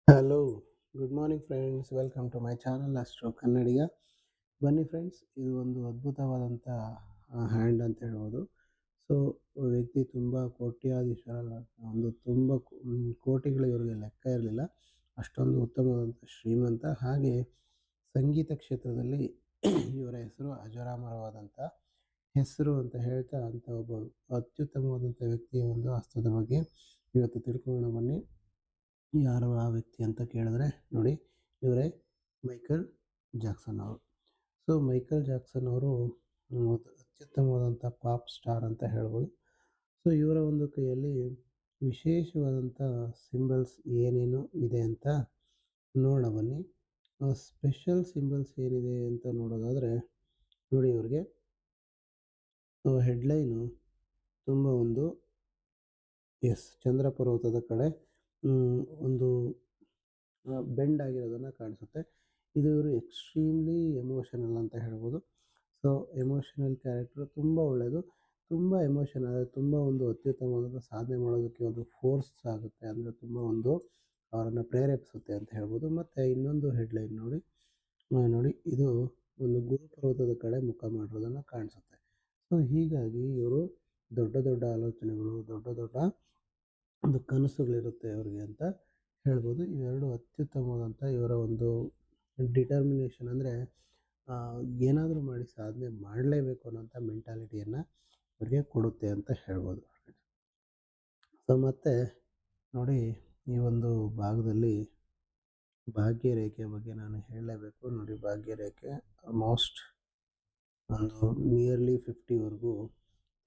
Hello, good morning friends. Welcome to my channel astro Kannadiga. ಬನ್ನಿ friends, ಇದು ಒಂದು ಅದ್ಭುತವಾದಂಥ ಹ್ಯಾಂಡ್ ಅಂತ ಹೇಳ್ಬೋದು. ಸೊ ವ್ಯಕ್ತಿ ತುಂಬ ಕೋಟ್ಯಾಧೀಶರಲ್ಲ, ಒಂದು ತುಂಬ ಕೋಟಿಗಳು ಇವರಿಗೆ ಲೆಕ್ಕ ಇರಲಿಲ್ಲ. ಅಷ್ಟೊಂದು ಉತ್ತಮವಾದಂಥ ಶ್ರೀಮಂತ. ಹಾಗೆ ಸಂಗೀತ ಕ್ಷೇತ್ರದಲ್ಲಿ ಇವರ ಹೆಸರು ಅಜರಾಮರವಾದಂಥ ಹೆಸರು ಅಂತ ಹೇಳ್ತಾ, ಅಂಥ ಒಬ್ಬ ಅತ್ಯುತ್ತಮವಾದಂಥ ವ್ಯಕ್ತಿಯ ಒಂದು ಹಸ್ತದ ಬಗ್ಗೆ ಇವತ್ತು ತಿಳ್ಕೊಳ್ಳೋಣ ಬನ್ನಿ. ಯಾರು ಆ ವ್ಯಕ್ತಿ ಅಂತ ಕೇಳಿದ್ರೆ ನೋಡಿ, ಇವರೇ ಮೈಕಲ್ ಜಾಕ್ಸನ್ ಅವರು. ಸೊ ಮೈಕಲ್ ಜಾಕ್ಸನ್ ಅವರು ಅತ್ಯುತ್ತಮವಾದಂಥ ಪಾಪ್ ಸ್ಟಾರ್ ಅಂತ ಹೇಳ್ಬೋದು. ಸೊ ಇವರ ಒಂದು ಕೈಯಲ್ಲಿ ವಿಶೇಷವಾದಂಥ ಸಿಂಬಲ್ಸ್ ಏನೇನು ಇದೆ ಅಂತ ನೋಡೋಣ ಬನ್ನಿ. ಸ್ಪೆಷಲ್ ಸಿಂಬಲ್ಸ್ ಏನಿದೆ ಅಂತ ನೋಡೋದಾದರೆ ನೋಡಿ, ಇವ್ರಿಗೆ ಹೆಡ್ಲೈನು ತುಂಬ ಒಂದು ಚಂದ್ರ ಪರ್ವತದ ಕಡೆ ಒಂದು ಬೆಂಡ್ ಆಗಿರೋದನ್ನು ಕಾಣಿಸುತ್ತೆ. ಇದು ಇವರು ಎಕ್ಸ್ಟ್ರೀಮ್ಲಿ ಎಮೋಷನಲ್ ಅಂತ ಹೇಳ್ಬೋದು. ಸೊ ಎಮೋಷನಲ್ ಕ್ಯಾರೆಕ್ಟರ್ ತುಂಬ ಒಳ್ಳೆಯದು. ತುಂಬ ಎಮೋಷನ್ ಆದರೆ ತುಂಬ ಒಂದು ಅತ್ಯುತ್ತಮವಾದ ಸಾಧನೆ ಮಾಡೋದಕ್ಕೆ ಒಂದು ಫೋರ್ಸ್ ಆಗುತ್ತೆ, ಅಂದರೆ ತುಂಬ ಒಂದು ಅವರನ್ನು ಪ್ರೇರೇಪಿಸುತ್ತೆ ಅಂತ ಹೇಳ್ಬೋದು. ಮತ್ತು ಇನ್ನೊಂದು ಹೆಡ್ಲೈನ್ ನೋಡಿ, ಇದು ಒಂದು ಗುರುಪರ್ವತದ ಕಡೆ ಮುಖ ಮಾಡಿರೋದನ್ನು ಕಾಣಿಸುತ್ತೆ. ಸೊ ಹೀಗಾಗಿ ಇವರು ದೊಡ್ಡ ದೊಡ್ಡ ಆಲೋಚನೆಗಳು, ದೊಡ್ಡ ದೊಡ್ಡ ಒಂದು ಕನಸುಗಳಿರುತ್ತೆ ಅವರಿಗೆ ಅಂತ ಹೇಳ್ಬೋದು. ಇವೆರಡು ಅತ್ಯುತ್ತಮವಾದಂಥ ಇವರ ಒಂದು ಡಿಟರ್ಮಿನೇಷನ್, ಅಂದರೆ ಏನಾದರೂ ಮಾಡಿ ಸಾಧನೆ ಮಾಡಲೇಬೇಕು ಅನ್ನೋಂಥ ಮೆಂಟಾಲಿಟಿಯನ್ನು ಅವರಿಗೆ ಕೊಡುತ್ತೆ ಅಂತ ಹೇಳ್ಬೋದು. ಸೊ ಮತ್ತು ನೋಡಿ, ಈ ಒಂದು ಭಾಗದಲ್ಲಿ ಭಾಗ್ಯರೇಖೆ ಬಗ್ಗೆ ನಾನು ಹೇಳಲೇಬೇಕು. ನೋಡಿ, ಭಾಗ್ಯರೇಖೆ ಆಲ್ಮೋಸ್ಟ್ ಒಂದು ನಿಯರ್ಲಿ 50ವರೆಗೂ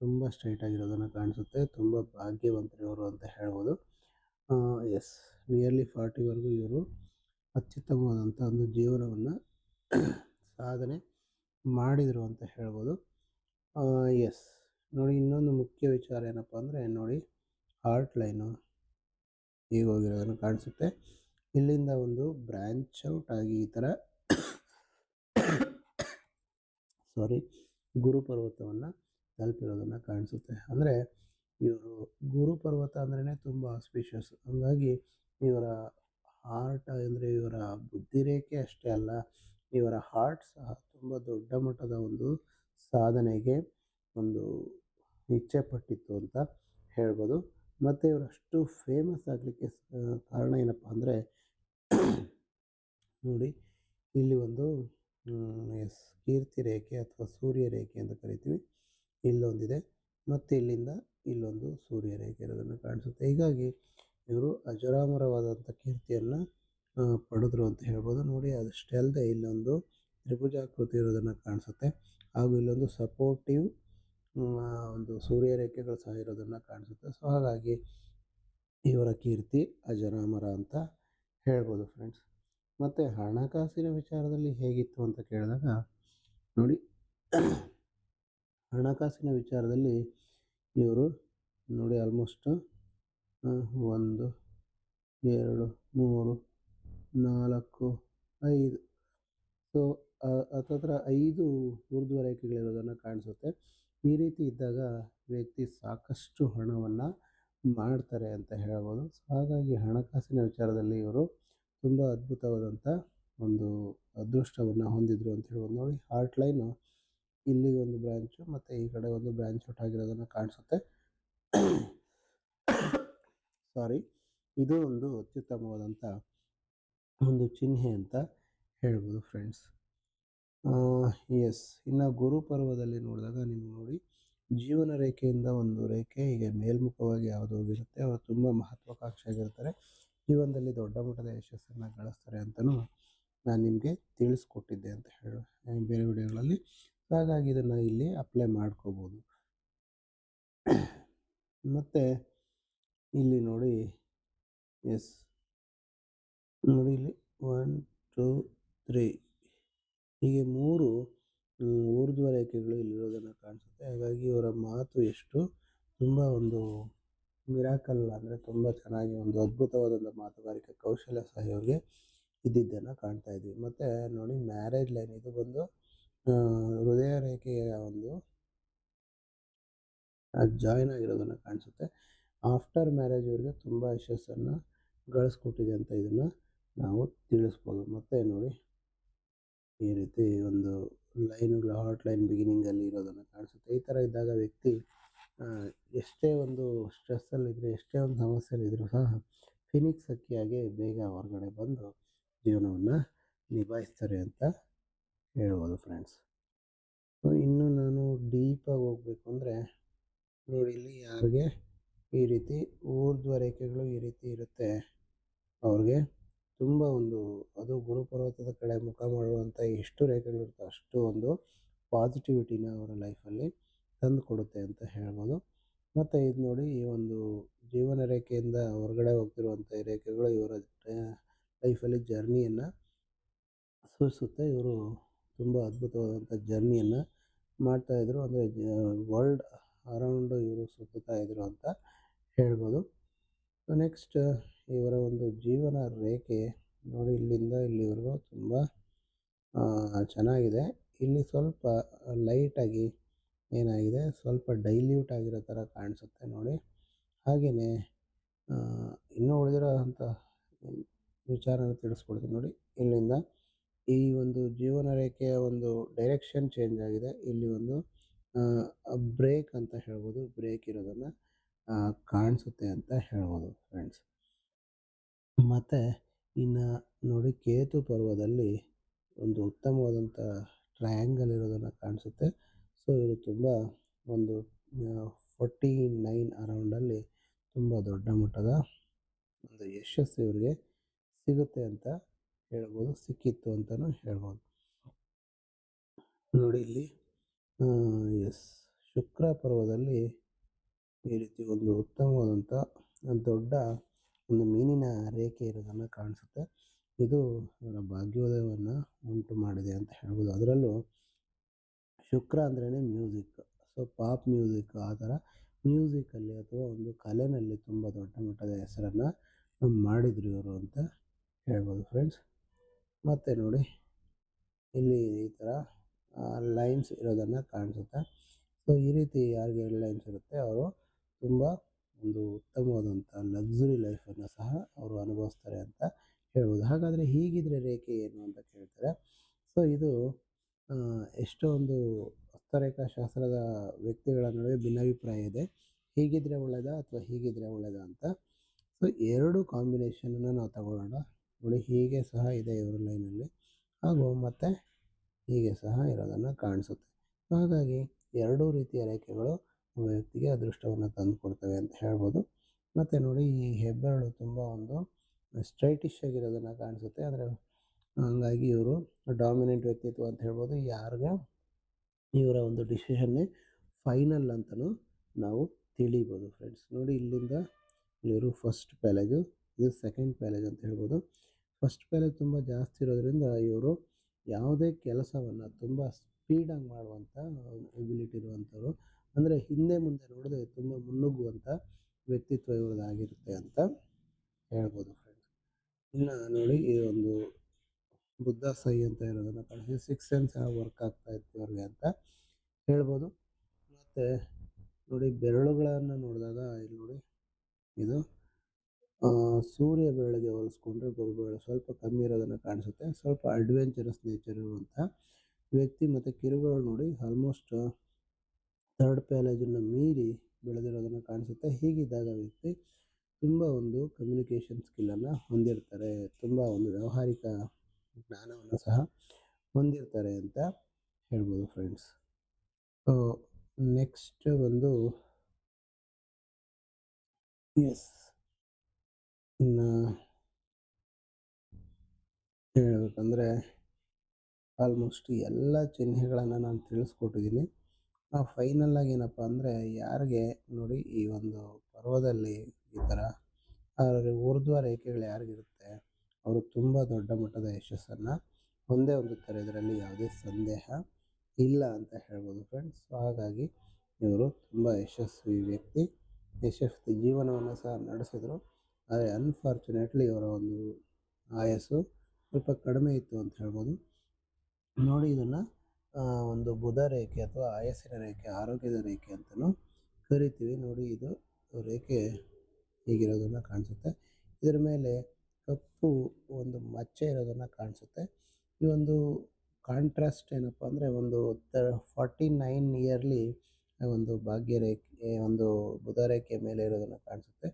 ತುಂಬ ಸ್ಟ್ರೈಟ್ ಆಗಿರೋದನ್ನು ಕಾಣಿಸುತ್ತೆ. ತುಂಬ ಭಾಗ್ಯವಂತರಿವರು ಅಂತ ಹೇಳ್ಬೋದು. ನಿಯರ್ಲಿ 40ವರೆಗೂ ಇವರು ಅತ್ಯುತ್ತಮವಾದಂಥ ಒಂದು ಜೀವನವನ್ನು ಸಾಧನೆ ಮಾಡಿದರು ಅಂತ ಹೇಳ್ಬೋದು. ನೋಡಿ, ಇನ್ನೊಂದು ಮುಖ್ಯ ವಿಚಾರ ಏನಪ್ಪ ಅಂದರೆ ನೋಡಿ, ಹಾರ್ಟ್ ಲೈನು ಈಗ ಹೋಗಿರೋದನ್ನು ಕಾಣಿಸುತ್ತೆ. ಇಲ್ಲಿಂದ ಒಂದು ಬ್ರ್ಯಾಂಚ್ ಔಟ್ ಆಗಿ ಈ ಥರ ಗುರುಪರ್ವತವನ್ನು ತಲುಪಿರೋದನ್ನು ಕಾಣಿಸುತ್ತೆ. ಅಂದರೆ ಇವರು ಗುರುಪರ್ವತ ಅಂದ್ರೇ ತುಂಬ ಆಸ್ಪಿಷಿಯಸ್. ಹಾಗಾಗಿ ಇವರ ಹಾರ್ಟ್ ಅಂದರೆ ಇವರ ಬುದ್ಧಿರೇಖೆ ಅಷ್ಟೇ ಅಲ್ಲ, ಇವರ ಹಾರ್ಟ್ ಸಹ ತುಂಬ ದೊಡ್ಡ ಮಟ್ಟದ ಒಂದು ಸಾಧನೆಗೆ ಒಂದು ಇಚ್ಛೆ ಪಟ್ಟಿತ್ತು ಅಂತ ಹೇಳ್ಬೋದು. ಮತ್ತು ಇವರಷ್ಟು ಫೇಮಸ್ ಆಗಲಿಕ್ಕೆ ಕಾರಣ ಏನಪ್ಪ ಅಂದರೆ ನೋಡಿ, ಇಲ್ಲಿ ಒಂದು ಕೀರ್ತಿ ರೇಖೆ ಅಥವಾ ಸೂರ್ಯ ರೇಖೆ ಅಂತ ಕರಿತೀವಿ, ಇಲ್ಲೊಂದಿದೆ. ಮತ್ತು ಇಲ್ಲಿಂದ ಇಲ್ಲೊಂದು ಸೂರ್ಯ ರೇಖೆ ಇರೋದನ್ನು ಕಾಣಿಸುತ್ತೆ. ಹೀಗಾಗಿ ಇವರು ಅಜರಾಮರವಾದಂಥ ಕೀರ್ತಿಯನ್ನು ಪಡೆದ್ರು ಅಂತ ಹೇಳ್ಬೋದು. ನೋಡಿ, ಅದಷ್ಟೇ ಅಲ್ಲದೆ ಇಲ್ಲೊಂದು ತ್ರಿಭುಜಾಕೃತಿ ಇರೋದನ್ನು ಕಾಣಿಸುತ್ತೆ. ಹಾಗೂ ಇಲ್ಲೊಂದು ಸಪೋರ್ಟಿವ್ ಒಂದು ಸೂರ್ಯ ರೇಖೆಗಳು ಸಹ ಇರೋದನ್ನು ಕಾಣಿಸುತ್ತೆ. ಸೊ ಹಾಗಾಗಿ ಇವರ ಕೀರ್ತಿ ಅಜರಾಮರ ಅಂತ ಹೇಳ್ಬೋದು ಫ್ರೆಂಡ್ಸ್. ಮತ್ತು ಹಣಕಾಸಿನ ವಿಚಾರದಲ್ಲಿ ಹೇಗಿತ್ತು ಅಂತ ಕೇಳಿದಾಗ ನೋಡಿ, ಹಣಕಾಸಿನ ವಿಚಾರದಲ್ಲಿ ಇವರು ನೋಡಿ ಆಲ್ಮೋಸ್ಟ್ 1 2 3 4 5 ಸೊ ಹತ್ತತ್ರ 5 ಊರ್ಧ್ವ ರೇಖೆಗಳಿರೋದನ್ನು ಕಾಣಿಸುತ್ತೆ. ಈ ರೀತಿ ಇದ್ದಾಗ ವ್ಯಕ್ತಿ ಸಾಕಷ್ಟು ಹಣವನ್ನು ಮಾಡ್ತಾರೆ ಅಂತ ಹೇಳ್ಬೋದು. ಹಾಗಾಗಿ ಹಣಕಾಸಿನ ವಿಚಾರದಲ್ಲಿ ಇವರು ತುಂಬ ಅದ್ಭುತವಾದಂಥ ಒಂದು ಅದೃಷ್ಟವನ್ನು ಹೊಂದಿದ್ರು ಅಂತ ಹೇಳ್ಬೋದು. ನೋಡಿ, ಹಾರ್ಟ್ ಲೈನು ಇಲ್ಲಿಗೆ ಒಂದು ಬ್ರ್ಯಾಂಚು ಮತ್ತು ಈ ಕಡೆ ಒಂದು ಬ್ರ್ಯಾಂಚ್ ಔಟ್ ಆಗಿರೋದನ್ನು ಕಾಣಿಸುತ್ತೆ. ಇದು ಒಂದು ಅತ್ಯುತ್ತಮವಾದಂಥ ಒಂದು ಚಿಹ್ನೆ ಅಂತ ಹೇಳ್ಬೋದು ಫ್ರೆಂಡ್ಸ್. ಇನ್ನು ಗುರುಪರ್ವದಲ್ಲಿ ನೋಡಿದಾಗ ನೀವು ನೋಡಿ, ಜೀವನ ರೇಖೆಯಿಂದ ಒಂದು ರೇಖೆ ಹೀಗೆ ಮೇಲ್ಮುಖವಾಗಿ ಯಾವುದು ಹೋಗಿರುತ್ತೆ, ಅವರು ತುಂಬ ಮಹತ್ವಾಕಾಂಕ್ಷೆಯಾಗಿರ್ತಾರೆ, ಜೀವನದಲ್ಲಿ ದೊಡ್ಡ ಮಟ್ಟದ ಯಶಸ್ಸನ್ನು ಗಳಿಸ್ತಾರೆ ಅಂತಲೂ ನಾನು ನಿಮಗೆ ತಿಳಿಸ್ಕೊಟ್ಟಿದ್ದೆ ಅಂತ ಹೇಳಿ ಬೇರೆ ವಿಡಿಯೋಗಳಲ್ಲಿ. ಹಾಗಾಗಿ ಇದನ್ನು ಇಲ್ಲಿ ಅಪ್ಲೈ ಮಾಡ್ಕೋಬೋದು. ಮತ್ತು ಇಲ್ಲಿ ನೋಡಿ, ನೋಡಿ ಇಲ್ಲಿ 1 2 3 ಹೀಗೆ 3 ಊರ್ಧ್ವ ರೇಖೆಗಳು ಇಲ್ಲಿರೋದನ್ನು ಕಾಣಿಸುತ್ತೆ. ಹಾಗಾಗಿ ಇವರ ಮಾತು ಎಷ್ಟು ತುಂಬ ಒಂದು ಮಿರಾಕಲ್, ಅಂದರೆ ತುಂಬ ಚೆನ್ನಾಗಿ ಒಂದು ಅದ್ಭುತವಾದಂಥ ಮಾತುಗಾರಿಕೆ ಕೌಶಲ್ಯ ಸಹ ಇವರಿಗೆ ಇದ್ದಿದ್ದನ್ನು ಕಾಣ್ತಾ ಇದ್ವಿ. ಮತ್ತು ನೋಡಿ, ಮ್ಯಾರೇಜ್ ಲೈನ್ ಇದು ಬಂದು ಹೃದಯ ರೇಖೆಯ ಒಂದು ಜಾಯಿನ್ ಆಗಿರೋದನ್ನು ಕಾಣಿಸುತ್ತೆ. ಆಫ್ಟರ್ ಮ್ಯಾರೇಜ್ ಇವರಿಗೆ ತುಂಬ ಯಶಸ್ಸನ್ನು ಗಳಿಸ್ಕೊಟ್ಟಿದೆ ಅಂತ ಇದನ್ನು ನಾವು ತಿಳಿಸ್ಬೋದು. ಮತ್ತು ನೋಡಿ ಈ ರೀತಿ ಒಂದು ಲೈನ್‌ಗಳು ಹಾಟ್ ಲೈನ್ ಬಿಗಿನಿಂಗಲ್ಲಿ ಇರೋದನ್ನು ಕಾಣಿಸುತ್ತೆ. ಈ ಥರ ಇದ್ದಾಗ ವ್ಯಕ್ತಿ ಆ, ಎಷ್ಟೇ ಒಂದು ಸ್ಟ್ರೆಸ್ಸಲ್ಲಿದ್ದರೆ, ಎಷ್ಟೇ ಒಂದು ಸಮಸ್ಯೆಯಲ್ಲಿದ್ದರೂ ಸಹ ಫಿನಿಕ್ಸ್ ಹಕ್ಕಿಯಾಗಿ ಬೇಗ ಹೊರಗಡೆ ಬಂದು ಜೀವನವನ್ನು ನಿಭಾಯಿಸ್ತಾರೆ ಅಂತ ಹೇಳ್ಬೋದು ಫ್ರೆಂಡ್ಸ್. ಸೊ ಇನ್ನು ನಾನು ಡೀಪಾಗಿ ಹೋಗಬೇಕು ಅಂದರೆ ನೋಡಿ, ಇಲ್ಲಿ ಯಾರಿಗೆ ಈ ರೀತಿ ಊರ್ಧ್ವ ರೇಖೆಗಳು ಈ ರೀತಿ ಇರುತ್ತೆ, ಅವ್ರಿಗೆ ತುಂಬ ಒಂದು ಅದು ಗುರುಪರ್ವತದ ಕಡೆ ಮುಖ ಮಾಡುವಂಥ ಎಷ್ಟು ರೇಖೆಗಳಿರುತ್ತೋ ಅಷ್ಟು ಒಂದು ಪಾಸಿಟಿವಿಟಿನ ಅವರ ಲೈಫಲ್ಲಿ ತಂದು ಕೊಡುತ್ತೆ ಅಂತ ಹೇಳ್ಬೋದು. ಮತ್ತು ಇದು ನೋಡಿ, ಈ ಒಂದು ಜೀವನ ರೇಖೆಯಿಂದ ಹೊರಗಡೆ ಹೋಗ್ತಿರುವಂಥ ಈ ರೇಖೆಗಳು ಇವರ ಲೈಫಲ್ಲಿ ಜರ್ನಿಯನ್ನು ಸೂಚಿಸುತ್ತೆ. ಇವರು ತುಂಬ ಅದ್ಭುತವಾದಂಥ ಜರ್ನಿಯನ್ನು ಮಾಡ್ತಾಯಿದ್ರು, ಅಂದರೆ ವರ್ಲ್ಡ್ ಅರೌಂಡು ಇವರು ಸುತ್ತುತ್ತಾ ಇದ್ದರು ಅಂತ ಹೇಳ್ಬೋದು. ಸೊ ನೆಕ್ಸ್ಟ್ ಇವರ ಒಂದು ಜೀವನ ರೇಖೆ ನೋಡಿ, ಇಲ್ಲಿಂದ ಇಲ್ಲಿವರೆಗೂ ತುಂಬ ಚೆನ್ನಾಗಿದೆ. ಇಲ್ಲಿ ಸ್ವಲ್ಪ ಲೈಟಾಗಿ ಏನಾಗಿದೆ, ಸ್ವಲ್ಪ ಡೈಲ್ಯೂಟ್ ಆಗಿರೋ ಥರ ಕಾಣಿಸುತ್ತೆ ನೋಡಿ. ಹಾಗೆಯೇ ಇನ್ನೂ ಉಳಿದಿರೋ ಅಂಥ ವಿಚಾರನ ತಿಳಿಸ್ಕೊಡ್ತೀನಿ ನೋಡಿ. ಇಲ್ಲಿಂದ ಈ ಒಂದು ಜೀವನ ರೇಖೆಯ ಒಂದು ಡೈರೆಕ್ಷನ್ ಚೇಂಜ್ ಆಗಿದೆ. ಇಲ್ಲಿ ಒಂದು ಬ್ರೇಕ್ ಅಂತ ಹೇಳ್ಬೋದು, ಬ್ರೇಕ್ ಇರೋದನ್ನು ಕಾಣಿಸುತ್ತೆ ಅಂತ ಹೇಳ್ಬೋದು ಫ್ರೆಂಡ್ಸ್. ಮತ್ತು ಇನ್ನು ನೋಡಿ, ಕೇತು ಪರ್ವದಲ್ಲಿ ಒಂದು ಉತ್ತಮವಾದಂಥ ಟ್ರಯಾಂಗಲ್ ಇರೋದನ್ನು ಕಾಣಿಸುತ್ತೆ. ಸೊ ಇವರು ತುಂಬ ಒಂದು 49 ಅರೌಂಡಲ್ಲಿ ತುಂಬ ದೊಡ್ಡ ಮಟ್ಟದ ಒಂದು ಯಶಸ್ಸು ಇವರಿಗೆ ಸಿಗುತ್ತೆ ಅಂತ ಹೇಳ್ಬೋದು, ಸಿಕ್ಕಿತ್ತು ಅಂತಲೂ ಹೇಳ್ಬೋದು. ನೋಡಿ ಇಲ್ಲಿ ಎಸ್, ಶುಕ್ರ ಪರ್ವದಲ್ಲಿ ಈ ರೀತಿ ಒಂದು ಉತ್ತಮವಾದಂಥ ದೊಡ್ಡ ಒಂದು ಮೀನಿನ ರೇಖೆ ಇರೋದನ್ನು ಕಾಣಿಸುತ್ತೆ. ಇದು ಅವರ ಭಾಗ್ಯೋದಯವನ್ನು ಉಂಟು ಮಾಡಿದೆ ಅಂತ ಹೇಳ್ಬೋದು. ಅದರಲ್ಲೂ ಶುಕ್ರ ಅಂದ್ರೇ ಮ್ಯೂಸಿಕ್, ಸೊ ಪಾಪ್ ಮ್ಯೂಸಿಕ್, ಆ ಥರ ಮ್ಯೂಸಿಕಲ್ಲಿ ಅಥವಾ ಒಂದು ಕಲೆಯಲ್ಲಿ ತುಂಬ ದೊಡ್ಡ ಮಟ್ಟದ ಹೆಸರನ್ನು ಮಾಡಿದರು ಇವರು ಅಂತ ಹೇಳ್ಬೋದು ಫ್ರೆಂಡ್ಸ್. ಮತ್ತು ನೋಡಿ, ಇಲ್ಲಿ ಈ ಥರ ಲೈನ್ಸ್ ಇರೋದನ್ನು ಕಾಣಿಸುತ್ತೆ. ಸೊ ಈ ರೀತಿ ಯಾರಿಗೆ ಲೈನ್ಸ್ ಇರುತ್ತೆ ಅವರು ತುಂಬ ಒಂದು ಉತ್ತಮವಾದಂಥ ಲಕ್ಸುರಿ ಲೈಫನ್ನು ಸಹ ಅವರು ಅನುಭವಿಸ್ತಾರೆ ಅಂತ ಹೇಳ್ಬೋದು. ಹಾಗಾದರೆ ಹೀಗಿದ್ರೆ ರೇಖೆ ಏನು ಅಂತ ಕೇಳ್ತಾರೆ. ಸೊ ಇದು ಎಷ್ಟೋ ಒಂದು ಹಸ್ತರೇಖಾಶಾಸ್ತ್ರದ ವ್ಯಕ್ತಿಗಳ ನಡುವೆ ಭಿನ್ನಾಭಿಪ್ರಾಯ ಇದೆ. ಹೀಗಿದ್ರೆ ಒಳ್ಳೆಯದಾ ಅಥವಾ ಹೀಗಿದ್ರೆ ಒಳ್ಳೆಯದಾ ಅಂತ. ಸೊ ಎರಡು ಕಾಂಬಿನೇಷನನ್ನು ನಾವು ತಗೊಳ್ಳೋಣ ನೋಡಿ. ಹೀಗೆ ಸಹ ಇದೆ ಇವರ ಲೈನಲ್ಲಿ, ಹಾಗೂ ಮತ್ತು ಹೀಗೆ ಸಹ ಇರೋದನ್ನು ಕಾಣಿಸುತ್ತೆ. ಹಾಗಾಗಿ ಎರಡೂ ರೀತಿಯ ರೇಖೆಗಳು ಒಬ್ಬ ವ್ಯಕ್ತಿಗೆ ಅದೃಷ್ಟವನ್ನು ತಂದುಕೊಡ್ತವೆ ಅಂತ ಹೇಳ್ಬೋದು. ಮತ್ತು ನೋಡಿ, ಈ ಹೆಬ್ಬೆರಳು ತುಂಬ ಒಂದು ಸ್ಟ್ರೈಟಿಶ್ ಆಗಿರೋದನ್ನು ಕಾಣಿಸುತ್ತೆ. ಅಂದರೆ ಹಂಗಾಗಿ ಇವರು ಡಾಮಿನೆಂಟ್ ವ್ಯಕ್ತಿತ್ವ ಅಂತ ಹೇಳ್ಬೋದು. ಯಾರಿಗೆ ಇವರ ಒಂದು ಡಿಸಿಷನ್ನೇ ಫೈನಲ್ ಅಂತಲೂ ನಾವು ತಿಳಿಬೋದು ಫ್ರೆಂಡ್ಸ್. ನೋಡಿ, ಇಲ್ಲಿಂದ ಇವರು ಫಸ್ಟ್ ಪ್ಯಾಲೇಜು, ಇದು ಸೆಕೆಂಡ್ ಪ್ಯಾಲೇಜ್ ಅಂತ ಹೇಳ್ಬೋದು. ಫಸ್ಟ್ ಪ್ಯಾಲೇಜ್ ತುಂಬ ಜಾಸ್ತಿ ಇರೋದರಿಂದ ಇವರು ಯಾವುದೇ ಕೆಲಸವನ್ನು ತುಂಬ ಸ್ಪೀಡಾಗಿ ಮಾಡುವಂಥ ಎಬಿಲಿಟಿ ಇರುವಂಥವ್ರು. ಅಂದರೆ ಹಿಂದೆ ಮುಂದೆ ನೋಡದೆ ತುಂಬ ಮುನ್ನುಗ್ಗುವಂಥ ವ್ಯಕ್ತಿತ್ವ ಇವ್ರದ್ದಾಗಿರುತ್ತೆ ಅಂತ ಹೇಳ್ಬೋದು ಫ್ರೆಂಡ್ಸ್. ಇನ್ನು ನೋಡಿ, ಈ ಒಂದು ಬುದ್ಧ ಸೈ ಅಂತ ಇರೋದನ್ನು ಕಾಣಿಸಿ 6 ಸೆನ್ಸ್ ವರ್ಕ್ ಆಗ್ತಾ ಇತ್ತು ಅವ್ರಿಗೆ ಅಂತ ಹೇಳ್ಬೋದು. ಮತ್ತು ನೋಡಿ, ಬೆರಳುಗಳನ್ನು ನೋಡಿದಾಗ ಇಲ್ಲಿ ನೋಡಿ, ಇದು ಸೂರ್ಯ ಬೆರಳಿಗೆ ಹೋಲಿಸ್ಕೊಂಡ್ರೆ ಗುರುಬೆರಳು ಸ್ವಲ್ಪ ಕಮ್ಮಿ ಇರೋದನ್ನು ಕಾಣಿಸುತ್ತೆ. ಸ್ವಲ್ಪ ಅಡ್ವೆಂಚರಸ್ ನೇಚರ್ ಇರುವಂಥ ವ್ಯಕ್ತಿ. ಮತ್ತು ಕಿರುಬೆರಳು ನೋಡಿ ಆಲ್ಮೋಸ್ಟ್ ಥರ್ಡ್ ಪ್ಯಾಲೇಜನ್ನು ಮೀರಿ ಬೆಳೆದಿರೋದನ್ನು ಕಾಣಿಸುತ್ತೆ. ಹೀಗಿದ್ದಾಗ ವ್ಯಕ್ತಿ ತುಂಬ ಒಂದು ಕಮ್ಯುನಿಕೇಷನ್ ಸ್ಕಿಲ್ಲನ್ನು ಹೊಂದಿರ್ತಾರೆ, ತುಂಬ ಒಂದು ವ್ಯಾವಹಾರಿಕ ಜ್ಞಾನವನ್ನು ಸಹ ಹೊಂದಿರ್ತಾರೆ ಅಂತ ಹೇಳ್ಬೋದು ಫ್ರೆಂಡ್ಸ್. ಸೊ ನೆಕ್ಸ್ಟ್ ಒಂದು ಎಸ್, ಇನ್ನು ಹೇಳಬೇಕಂದ್ರೆ ಆಲ್ಮೋಸ್ಟ್ ಎಲ್ಲ ಚಿಹ್ನೆಗಳನ್ನು ನಾನು ತಿಳಿಸ್ಕೊಟ್ಟಿದ್ದೀನಿ. ಫೈನಲ್ಲಾಗಿ ಏನಪ್ಪ ಅಂದರೆ, ಯಾರಿಗೆ ನೋಡಿ ಈ ಒಂದು ಪರ್ವದಲ್ಲಿ ಈ ಥರ ಊರ್ಧ್ವ ರೇಖೆಗಳು ಯಾರಿಗಿರುತ್ತೆ ಅವರು ತುಂಬ ದೊಡ್ಡ ಮಟ್ಟದ ಯಶಸ್ಸನ್ನು ಹೊಂದೇ ಹೊಂದುತ್ತಾರೆ, ಇದರಲ್ಲಿ ಯಾವುದೇ ಸಂದೇಹ ಇಲ್ಲ ಅಂತ ಹೇಳ್ಬೋದು ಫ್ರೆಂಡ್ಸ್. ಸೊ ಹಾಗಾಗಿ ಇವರು ತುಂಬ ಯಶಸ್ವಿ ವ್ಯಕ್ತಿ, ಯಶಸ್ವಿ ಜೀವನವನ್ನು ಸಹ ನಡೆಸಿದರು. ಆದರೆ ಅನ್ಫಾರ್ಚುನೇಟ್ಲಿ ಇವರ ಒಂದು ಆಯಸ್ಸು ಸ್ವಲ್ಪ ಕಡಿಮೆ ಇತ್ತು ಅಂತ ಹೇಳ್ಬೋದು. ನೋಡಿ, ಇದನ್ನು ಒಂದು ಬುಧ ರೇಖೆ ಅಥವಾ ಆಯಸ್ಸಿನ ರೇಖೆ, ಆರೋಗ್ಯದ ರೇಖೆ ಅಂತಲೂ ಕರಿತೀವಿ. ನೋಡಿ, ಇದು ರೇಖೆ ಹೀಗಿರೋದನ್ನು ಕಾಣಿಸುತ್ತೆ. ಇದರ ಮೇಲೆ ಕಪ್ಪು ಒಂದು ಮಚ್ಚೆ ಇರೋದನ್ನು ಕಾಣಿಸುತ್ತೆ. ಈ ಒಂದು ಕಾಂಟ್ರಾಸ್ಟ್ ಏನಪ್ಪ ಅಂದರೆ ಒಂದು 49 ಇಯರ್ಲಿ ಒಂದು ಭಾಗ್ಯರೇಖೆ ಒಂದು ಬುಧರೇಖೆ ಮೇಲೆ ಇರೋದನ್ನು ಕಾಣಿಸುತ್ತೆ.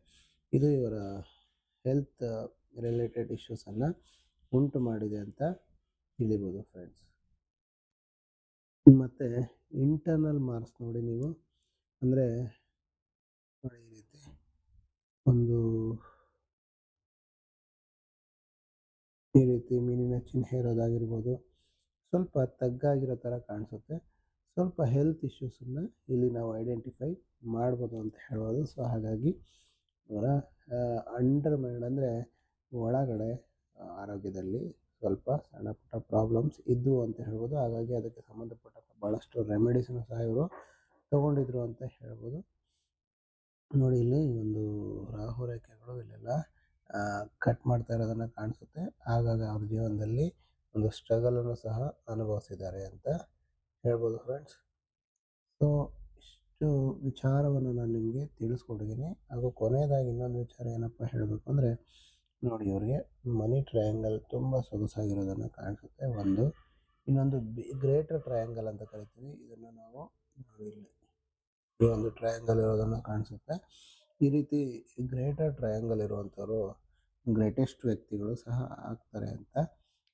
ಇದು ಇವರ ಹೆಲ್ತ್ ರಿಲೇಟೆಡ್ ಇಶ್ಯೂಸನ್ನು ಉಂಟು ಮಾಡಿದೆ ಅಂತ ತಿಳಿಬೋದು ಫ್ರೆಂಡ್ಸ್. ಮತ್ತು ಇಂಟರ್ನಲ್ ಮಾರ್ಕ್ಸ್ ನೋಡಿ ನೀವು, ಅಂದರೆ ನೋಡಿ ಈ ರೀತಿ ಒಂದು ಈ ರೀತಿ ಮೀನಿನ ಚಿಹ್ನೆ ಇರೋದಾಗಿರ್ಬೋದು, ಸ್ವಲ್ಪ ತಗ್ಗಾಗಿರೋ ಥರ ಕಾಣಿಸುತ್ತೆ. ಸ್ವಲ್ಪ ಹೆಲ್ತ್ ಇಶ್ಯೂಸನ್ನು ಇಲ್ಲಿ ನಾವು ಐಡೆಂಟಿಫೈ ಮಾಡ್ಬೋದು ಅಂತ ಹೇಳ್ಬೋದು. ಸೊ ಹಾಗಾಗಿ ಅವರ ಅಂಡರ್ ಮೈಂಡ್ ಅಂದರೆ ಒಳಗಡೆ ಆರೋಗ್ಯದಲ್ಲಿ ಸ್ವಲ್ಪ ಸಣ್ಣ ಪುಟ್ಟ ಪ್ರಾಬ್ಲಮ್ಸ್ ಇದ್ದವು ಅಂತ ಹೇಳ್ಬೋದು. ಹಾಗಾಗಿ ಅದಕ್ಕೆ ಸಂಬಂಧಪಟ್ಟಂಥ ಭಾಳಷ್ಟು ರೆಮಿಡೀಸನ್ನು ಸಹ ಇವರು ತೊಗೊಂಡಿದ್ರು ಅಂತ ಹೇಳ್ಬೋದು. ನೋಡಿ ಇಲ್ಲಿ ಒಂದು ರಾಹು ರೇಖೆಗಳು ಇಲ್ಲೆಲ್ಲ ಕಟ್ ಮಾಡ್ತಾ ಇರೋದನ್ನು ಕಾಣಿಸುತ್ತೆ. ಹಾಗಾಗಿ ಅವ್ರ ಜೀವನದಲ್ಲಿ ಒಂದು ಸ್ಟ್ರಗಲನ್ನು ಸಹ ಅನುಭವಿಸಿದ್ದಾರೆ ಅಂತ ಹೇಳ್ಬೋದು ಫ್ರೆಂಡ್ಸ್. ಸೊ ಇಷ್ಟು ವಿಚಾರವನ್ನು ನಾನು ನಿಮಗೆ ತಿಳಿಸ್ಕೊಟ್ಟಿದ್ದೀನಿ. ಹಾಗೂ ಕೊನೆಯದಾಗಿ ಇನ್ನೊಂದು ವಿಚಾರ ಏನಪ್ಪ ಹೇಳಬೇಕು ಅಂದರೆ, ನೋಡಿ ಇವರಿಗೆ ಮನಿ ಟ್ರಯಾಂಗಲ್ ತುಂಬ ಸೊಗಸಾಗಿರೋದನ್ನು ಕಾಣಿಸುತ್ತೆ. ಇನ್ನೊಂದು ಗ್ರೇಟರ್ ಟ್ರಯಾಂಗಲ್ ಅಂತ ಕರಿತೀವಿ. ಇದನ್ನು ನಾವು ನೋಡಿ ಇಲ್ಲಿ ಈ ಒಂದು ಟ್ರಯಾಂಗಲ್ ಇರೋದನ್ನು ಕಾಣಿಸುತ್ತೆ. ಈ ರೀತಿ ಗ್ರೇಟರ್ ಟ್ರಯಾಂಗಲ್ ಇರುವಂಥವ್ರು ಗ್ರೇಟೆಸ್ಟ್ ವ್ಯಕ್ತಿಗಳು ಸಹ ಆಗ್ತಾರೆ ಅಂತ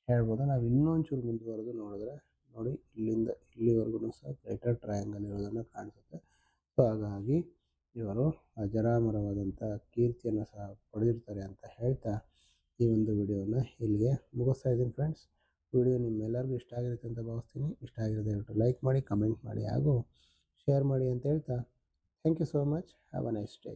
ಹೇಳ್ಬೋದು. ನಾವು ಇನ್ನೊಂಚೂರು ಮುಂದುವರೆದು ನೋಡಿದ್ರೆ ನೋಡಿ ಇಲ್ಲಿಂದ ಇಲ್ಲಿವರೆಗೂ ಸಹ ಗ್ರೇಟರ್ ಟ್ರಯಾಂಗಲ್ ಇರೋದನ್ನು ಕಾಣಿಸುತ್ತೆ. ಸೊ ಹಾಗಾಗಿ ಇವರು ಅಜರಾಮರವಾದಂಥ ಕೀರ್ತಿಯನ್ನು ಸಹ ಪಡೆದಿರ್ತಾರೆ ಅಂತ ಹೇಳ್ತಾ ಈ ಒಂದು ವಿಡಿಯೋನ ಇಲ್ಲಿಗೆ ಮುಗಿಸ್ತಾ ಇದ್ದೀನಿ ಫ್ರೆಂಡ್ಸ್. ವಿಡಿಯೋ ನಿಮ್ಮೆಲ್ಲರಿಗೂ ಇಷ್ಟ ಆಗಿರುತ್ತೆ ಅಂತ ಭಾವಿಸ್ತೀನಿ. ಇಷ್ಟ ಆಗಿರೋ ದಯವಿಟ್ಟು ಲೈಕ್ ಮಾಡಿ, ಕಮೆಂಟ್ ಮಾಡಿ ಹಾಗೂ ಶೇರ್ ಮಾಡಿ ಅಂತ ಹೇಳ್ತಾ thank you so much. Have a nice day.